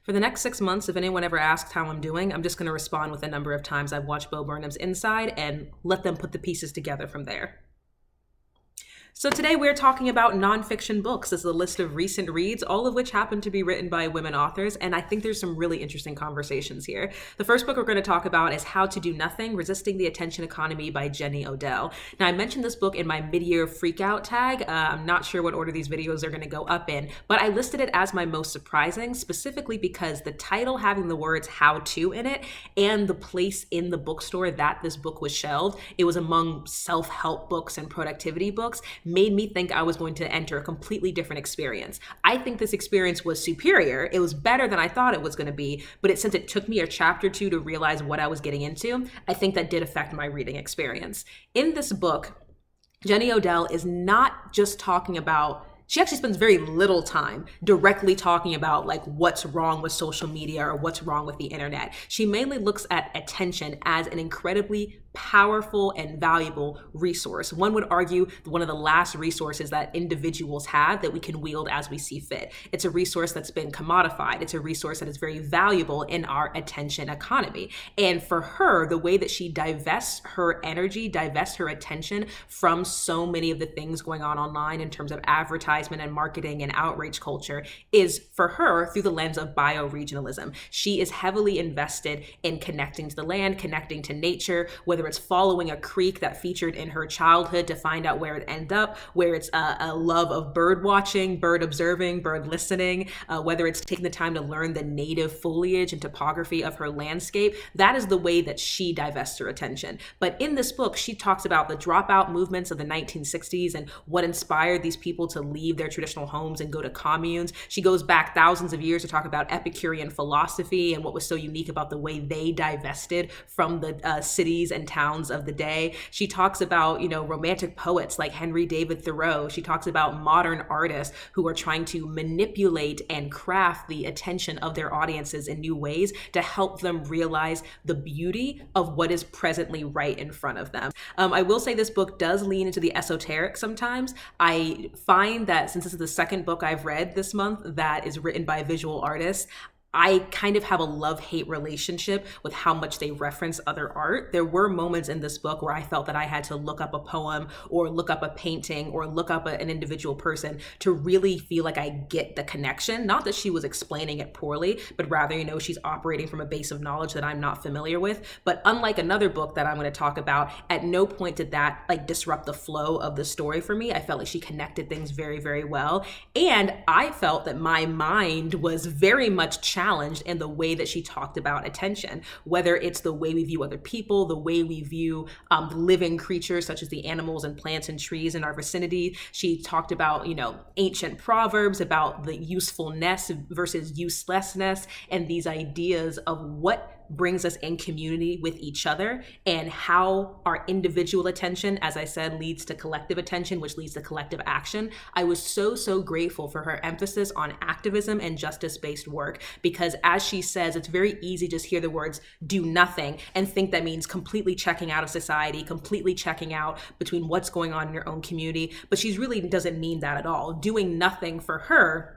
For the next 6 months, if anyone ever asks how I'm doing, I'm just going to respond with a number of times I've watched Bo Burnham's Inside and let them put the pieces together from there. So today we're talking about nonfiction books. This is a list of recent reads, all of which happen to be written by women authors, and I think there's some really interesting conversations here. The first book we're going to talk about is How to Do Nothing, Resisting the Attention Economy by Jenny Odell. Now, I mentioned this book in my mid-year freakout tag. I'm not sure what order these videos are going to go up in, but I listed it as my most surprising, specifically because the title having the words how to in it and the place in the bookstore that this book was shelved, it was among self-help books and productivity books, made me think I was going to enter a completely different experience. I think this experience was superior. It was better than I thought it was going to be, but since it took me a chapter or two to realize what I was getting into, I think that did affect my reading experience. In this book, Jenny Odell is not just talking about she actually spends very little time directly talking about like what's wrong with social media or what's wrong with the internet. She mainly looks at attention as an incredibly powerful and valuable resource. One would argue one of the last resources that individuals have that we can wield as we see fit. It's a resource that's been commodified. It's a resource that is very valuable in our attention economy. And for her, the way that she divests her energy, divests her attention from so many of the things going on online in terms of advertisement and marketing and outrage culture is for her through the lens of bioregionalism. She is heavily invested in connecting to the land, connecting to nature, whether it's following a creek that featured in her childhood to find out where it ended up, where it's a love of bird watching, bird observing, bird listening, whether it's taking the time to learn the native foliage and topography of her landscape. That is the way that she divests her attention. But in this book, she talks about the dropout movements of the 1960s and what inspired these people to leave their traditional homes and go to communes. She goes back thousands of years to talk about Epicurean philosophy and what was so unique about the way they divested from the cities and towns of the day. She talks about, romantic poets like Henry David Thoreau. She talks about modern artists who are trying to manipulate and craft the attention of their audiences in new ways to help them realize the beauty of what is presently right in front of them. I will say this book does lean into the esoteric sometimes. I find that since this is the second book I've read this month that is written by a visual artist, I kind of have a love-hate relationship with how much they reference other art. There were moments in this book where I felt that I had to look up a poem or look up a painting or look up an individual person to really feel like I get the connection. Not that she was explaining it poorly, but rather, she's operating from a base of knowledge that I'm not familiar with. But unlike another book that I'm going to talk about, at no point did that disrupt the flow of the story for me. I felt like she connected things very, very well. And I felt that my mind was very much challenged in the way that she talked about attention, whether it's the way we view other people, the way we view living creatures such as the animals and plants and trees in our vicinity. She talked about, ancient proverbs about the usefulness versus uselessness and these ideas of what brings us in community with each other and how our individual attention, as I said, leads to collective attention, which leads to collective action. I was so grateful for her emphasis on activism and justice-based work because, as she says, it's very easy to just hear the words do nothing and think that means completely checking out of society, completely checking out between what's going on in your own community. But she really doesn't mean that at all. Doing nothing for her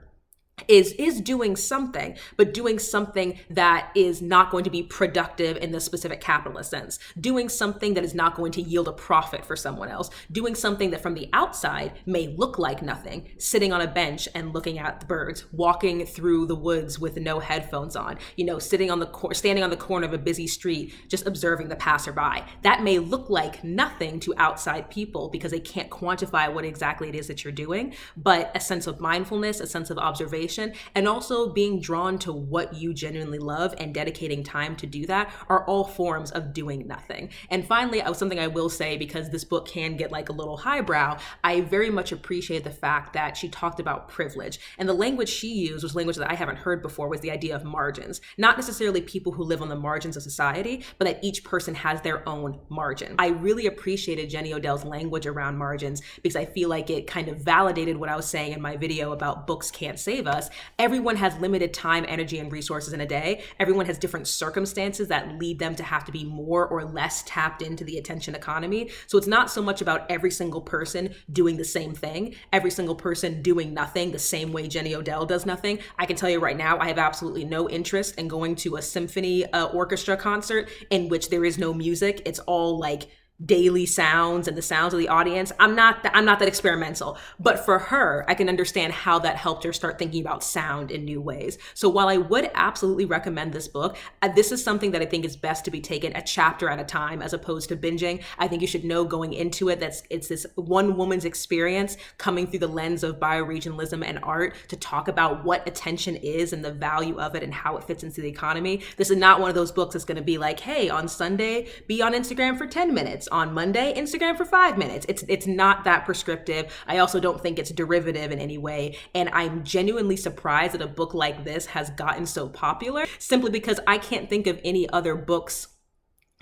is doing something, but doing something that is not going to be productive in the specific capitalist sense, doing something that is not going to yield a profit for someone else, doing something that from the outside may look like nothing, sitting on a bench and looking at the birds, walking through the woods with no headphones on, standing on the corner of a busy street, just observing the passerby. That may look like nothing to outside people because they can't quantify what exactly it is that you're doing, but a sense of mindfulness, a sense of observation, and also being drawn to what you genuinely love and dedicating time to do that are all forms of doing nothing. And finally, something I will say, because this book can get a little highbrow, I very much appreciate the fact that she talked about privilege. And the language she used was language that I haven't heard before, was the idea of margins. Not necessarily people who live on the margins of society, but that each person has their own margin. I really appreciated Jenny Odell's language around margins because I feel like it kind of validated what I was saying in my video about books can't save us, discuss, everyone has limited time, energy, and resources in a day. Everyone has different circumstances that lead them to have to be more or less tapped into the attention economy. So it's not so much about every single person doing the same thing, every single person doing nothing the same way Jenny Odell does nothing. I can tell you right now, I have absolutely no interest in going to a symphony orchestra concert in which there is no music. It's all like daily sounds and the sounds of the audience. I'm not that experimental, but for her, I can understand how that helped her start thinking about sound in new ways. So while I would absolutely recommend this book, this is something that I think is best to be taken a chapter at a time as opposed to binging. I think you should know going into it that it's this one woman's experience coming through the lens of bioregionalism and art to talk about what attention is and the value of it and how it fits into the economy. This is not one of those books that's going to be like, hey, on Sunday, be on Instagram for 10 minutes. On Monday, Instagram for 5 minutes. It's not that prescriptive. I also don't think it's derivative in any way. And I'm genuinely surprised that a book like this has gotten so popular simply because I can't think of any other books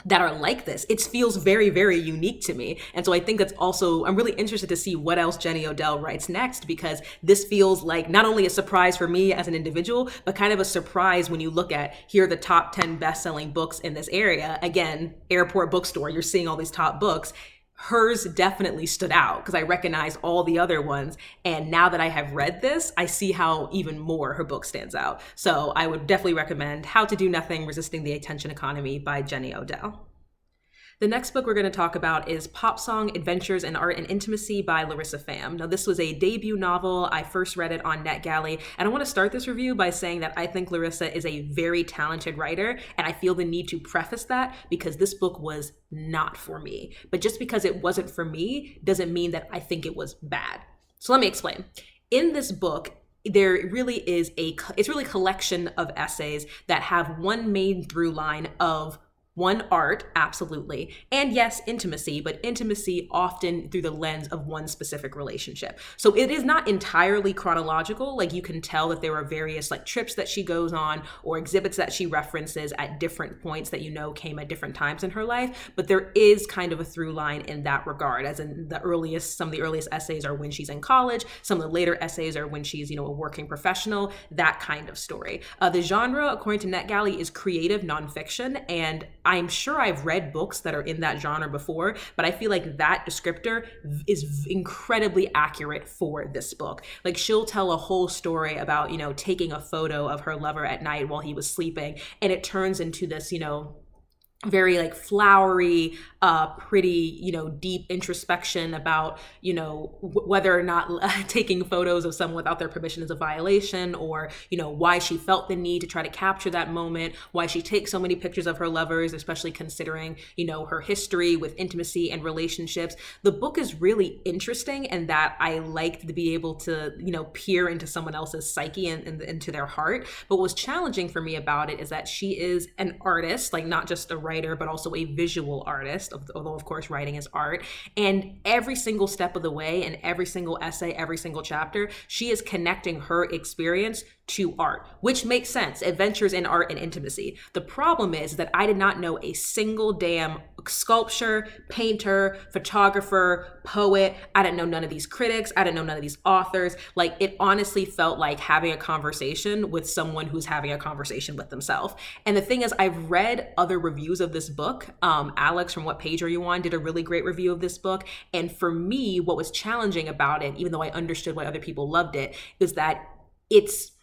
that are like this. It feels very, very unique to me. And so I think that's also, I'm really interested to see what else Jenny Odell writes next, because this feels like not only a surprise for me as an individual, but kind of a surprise when you look at, here are the top 10 best-selling books in this area. Again, airport bookstore, you're seeing all these top books. Hers definitely stood out because I recognize all the other ones. And now that I have read this, I see how even more her book stands out. So I would definitely recommend How to Do Nothing, Resisting the Attention Economy by Jenny Odell. The next book we're going to talk about is Pop Song, Adventures in Art and Intimacy by Larissa Pham. Now, this was a debut novel. I first read it on NetGalley, and I want to start this review by saying that I think Larissa is a very talented writer, and I feel the need to preface that because this book was not for me. But just because it wasn't for me doesn't mean that I think it was bad. So let me explain. In this book, there really is it's really a collection of essays that have one main through line of one, art, absolutely, and yes, intimacy, but intimacy often through the lens of one specific relationship. So it is not entirely chronological. Like, you can tell that there are various like trips that she goes on or exhibits that she references at different points that came at different times in her life, but there is kind of a through line in that regard, as in some of the earliest essays are when she's in college, some of the later essays are when she's, a working professional, that kind of story. The genre, according to NetGalley, is creative nonfiction, and I'm sure I've read books that are in that genre before, but I feel like that descriptor is incredibly accurate for this book. Like, she'll tell a whole story about, taking a photo of her lover at night while he was sleeping, and it turns into this, very like flowery, pretty, deep introspection about, whether or not taking photos of someone without their permission is a violation, or, why she felt the need to try to capture that moment, why she takes so many pictures of her lovers, especially considering, her history with intimacy and relationships. The book is really interesting in that I like to be able to, peer into someone else's psyche and into their heart. But what was challenging for me about it is that she is an artist, like not just a writer, but also a visual artist, although of course writing is art. And every single step of the way, and every single essay, every single chapter, she is connecting her experience to art, which makes sense. Adventures in Art and Intimacy. The problem is that I did not know a single damn sculptor, painter, photographer, poet. I didn't know none of these critics. I didn't know none of these authors. Like, it honestly felt like having a conversation with someone who's having a conversation with themselves. And the thing is, I've read other reviews of this book. Alex from What Page Are You On did a really great review of this book. And for me, what was challenging about it, even though I understood why other people loved it, is that it's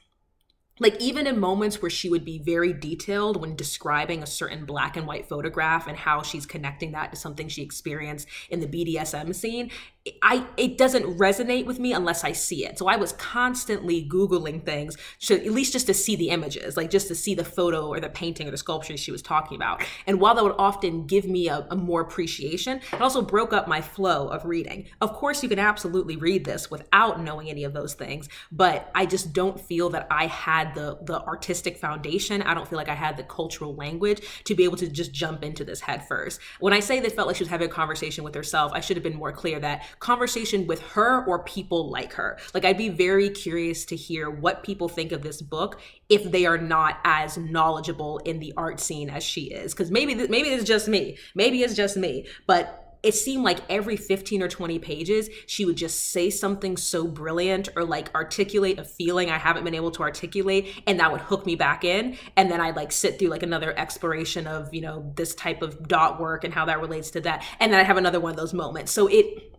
like, even in moments where she would be very detailed when describing a certain black and white photograph and how she's connecting that to something she experienced in the BDSM scene, it doesn't resonate with me unless I see it. So I was constantly Googling things, at least just to see the images, like just to see the photo or the painting or the sculpture she was talking about. And while that would often give me a more appreciation, it also broke up my flow of reading. Of course, you can absolutely read this without knowing any of those things, but I just don't feel that I had the artistic foundation. I don't feel like I had the cultural language to be able to just jump into this head first. When I say that felt like she was having a conversation with herself, I should have been more clear that conversation with her or people like her. Like, I'd be very curious to hear what people think of this book if they are not as knowledgeable in the art scene as she is. Because maybe it's just me. Maybe it's just me. But it seemed like every 15 or 20 pages, she would just say something so brilliant or like articulate a feeling I haven't been able to articulate, and that would hook me back in. And then I'd like sit through like another exploration of, this type of dot work and how that relates to that. And then I'd have another one of those moments. So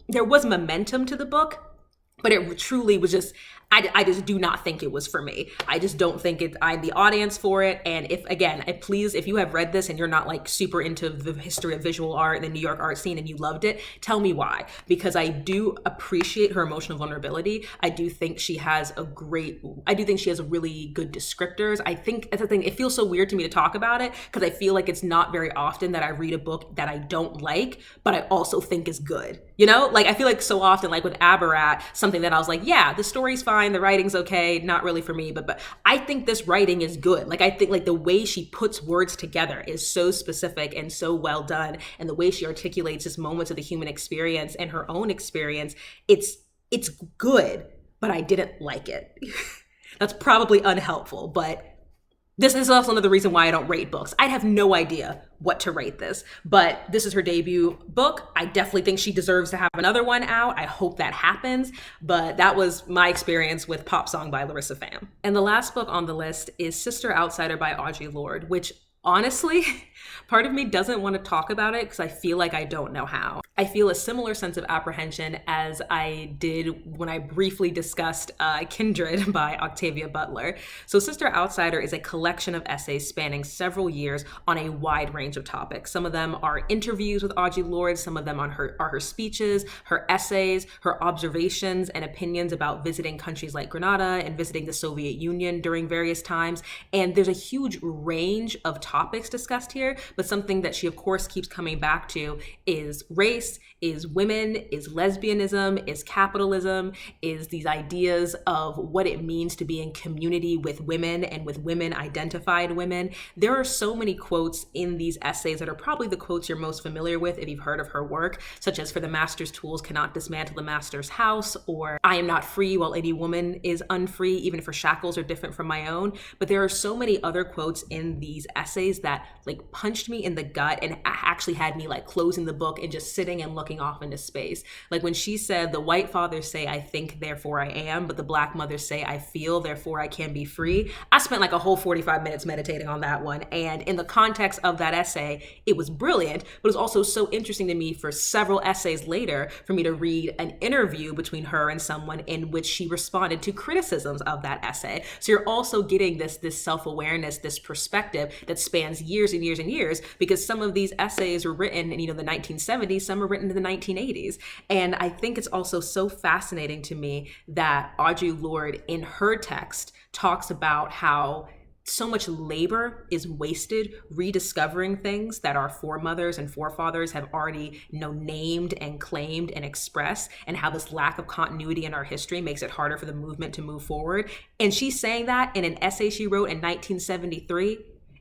there was momentum to the book, but it truly was just, I just do not think it was for me. I just don't think I'm the audience for it. And if you have read this and you're not like super into the history of visual art and the New York art scene and you loved it, tell me why. Because I do appreciate her emotional vulnerability. I do think she has really good descriptors. I think that's the thing. It feels so weird to me to talk about it because I feel like it's not very often that I read a book that I don't like, but I also think is good. Like I feel like so often, like with Abarat, something that I was like, yeah, the story's fine, the writing's okay, not really for me, but I think this writing is good. Like I think like the way she puts words together is so specific and so well done, and the way she articulates just moments of the human experience and her own experience, it's good, but I didn't like it. That's probably unhelpful, but this is also another reason why I don't rate books. I'd have no idea what to rate this, but this is her debut book. I definitely think she deserves to have another one out. I hope that happens, but that was my experience with Pop Song by Larissa Pham. And the last book on the list is Sister Outsider by Audre Lorde, which honestly, part of me doesn't want to talk about it because I feel like I don't know how. I feel a similar sense of apprehension as I did when I briefly discussed Kindred by Octavia Butler. So Sister Outsider is a collection of essays spanning several years on a wide range of topics. Some of them are interviews with Audre Lorde, some of them are her speeches, her essays, her observations and opinions about visiting countries like Grenada and visiting the Soviet Union during various times. And there's a huge range of topics discussed here, but something that she of course keeps coming back to is race, is women, is lesbianism, is capitalism, is these ideas of what it means to be in community with women and with women identified women. There are so many quotes in these essays that are probably the quotes you're most familiar with if you've heard of her work, such as "For the master's tools cannot dismantle the master's house," or "I am not free while any woman is unfree, even if her shackles are different from my own." But there are so many other quotes in these essays that like punched me in the gut and actually had me like closing the book and just sitting and looking off into space. Like when she said, "The white fathers say I think, therefore I am, but the black mothers say I feel, therefore I can be free." I spent like a whole 45 minutes meditating on that one. And in the context of that essay, it was brilliant, but it was also so interesting to me for several essays later for me to read an interview between her and someone in which she responded to criticisms of that essay. So you're also getting this self-awareness, this perspective that spans years and years and years, because some of these essays were written in the 1970s, some were written in the 1980s. And I think it's also so fascinating to me that Audre Lorde in her text talks about how so much labor is wasted rediscovering things that our foremothers and forefathers have already named and claimed and expressed, and how this lack of continuity in our history makes it harder for the movement to move forward. And she's saying that in an essay she wrote in 1973.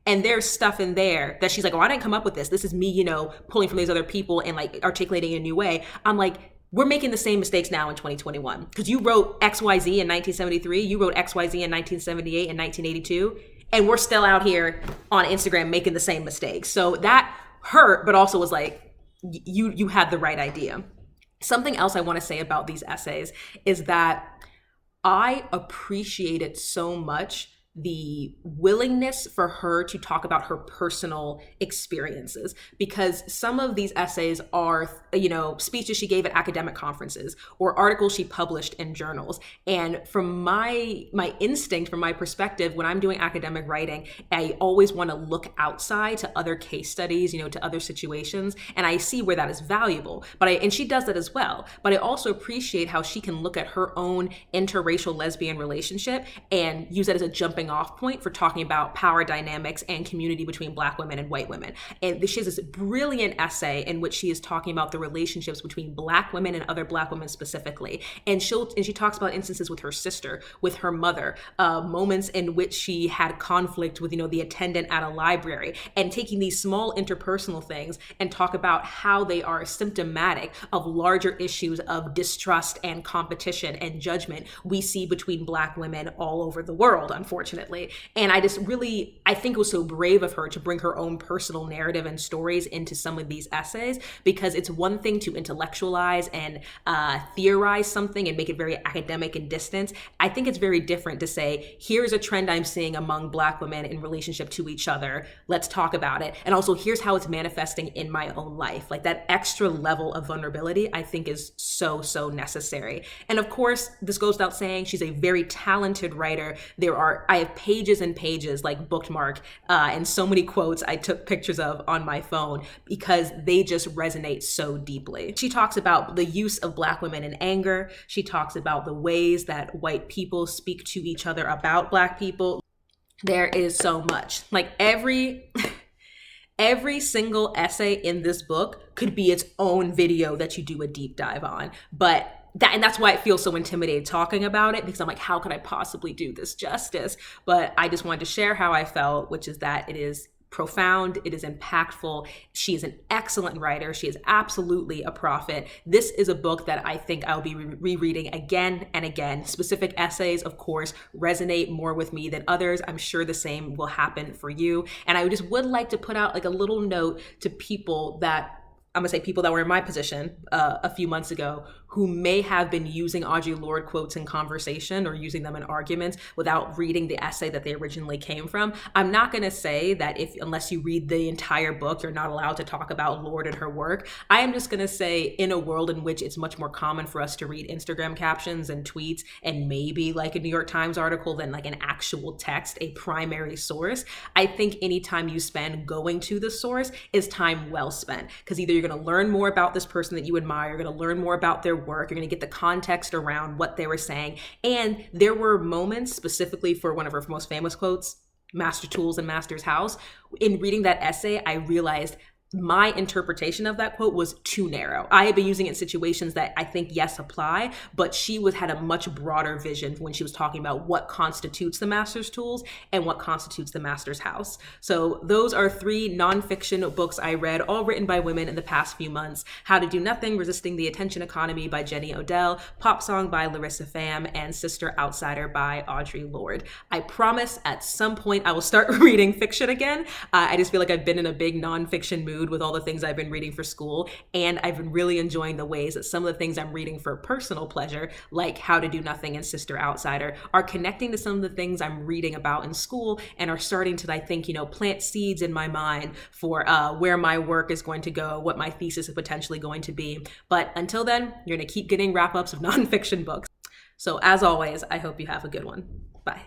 And there's stuff in there that she's like, "Oh, I didn't come up with this. This is me, pulling from these other people and like articulating in a new way." I'm like, we're making the same mistakes now in 2021. Because you wrote XYZ in 1973, you wrote XYZ in 1978 and 1982, and we're still out here on Instagram making the same mistakes. So that hurt, but also was like, you had the right idea. Something else I want to say about these essays is that I appreciated so much the willingness for her to talk about her personal experiences, because some of these essays are, speeches she gave at academic conferences or articles she published in journals. And from my instinct, from my perspective, when I'm doing academic writing, I always want to look outside to other case studies, to other situations, and I see where that is valuable. And she does that as well. But I also appreciate how she can look at her own interracial lesbian relationship and use that as a jumping off point for talking about power dynamics and community between Black women and white women. And she has this brilliant essay in which she is talking about the relationships between Black women and other Black women specifically. And she talks about instances with her sister, with her mother, moments in which she had conflict with, the attendant at a library, and taking these small interpersonal things and talk about how they are symptomatic of larger issues of distrust and competition and judgment we see between Black women all over the world, unfortunately. unfortunately. And I think it was so brave of her to bring her own personal narrative and stories into some of these essays, because it's one thing to intellectualize and theorize something and make it very academic and distant. I think it's very different to say, here's a trend I'm seeing among Black women in relationship to each other. Let's talk about it. And also, here's how it's manifesting in my own life. Like, that extra level of vulnerability, I think, is so, so necessary. And of course, this goes without saying, she's a very talented writer. I have pages and pages, like bookmark, and so many quotes I took pictures of on my phone because they just resonate so deeply. She talks about the use of Black women in anger. She talks about the ways that white people speak to each other about Black people. There is so much. Like, every single essay in this book could be its own video that you do a deep dive on. And that's why it feels so intimidating talking about it, because I'm like, how could I possibly do this justice? But I just wanted to share how I felt, which is that it is profound, it is impactful. She is an excellent writer. She is absolutely a prophet. This is a book that I think I'll be rereading again and again. Specific essays, of course, resonate more with me than others. I'm sure the same will happen for you. And I just would like to put out like a little note to people that were in my position a few months ago, who may have been using Audre Lorde quotes in conversation or using them in arguments without reading the essay that they originally came from. I'm not going to say that unless you read the entire book, you're not allowed to talk about Lorde and her work. I am just going to say, in a world in which it's much more common for us to read Instagram captions and tweets and maybe like a New York Times article than like an actual text, a primary source, I think any time you spend going to the source is time well spent, because either you're going to learn more about this person that you admire, you're going to learn more about their work, you're going to get the context around what they were saying. And there were moments, specifically for one of her most famous quotes, Master Tools and Master's House, in reading that essay, I realized my interpretation of that quote was too narrow. I had been using it in situations that I think, yes, apply, but she had a much broader vision when she was talking about what constitutes the master's tools and what constitutes the master's house. So those are 3 nonfiction books I read, all written by women in the past few months: How to Do Nothing, Resisting the Attention Economy by Jenny Odell, Pop Song by Larissa Pham, and Sister Outsider by Audre Lorde. I promise at some point I will start reading fiction again. I just feel like I've been in a big nonfiction mood with all the things I've been reading for school, and I've been really enjoying the ways that some of the things I'm reading for personal pleasure, like How to Do Nothing and Sister Outsider, are connecting to some of the things I'm reading about in school and are starting to, I think, plant seeds in my mind for where my work is going to go, what my thesis is potentially going to be. But until then, you're going to keep getting wrap-ups of nonfiction books. So as always, I hope you have a good one. Bye.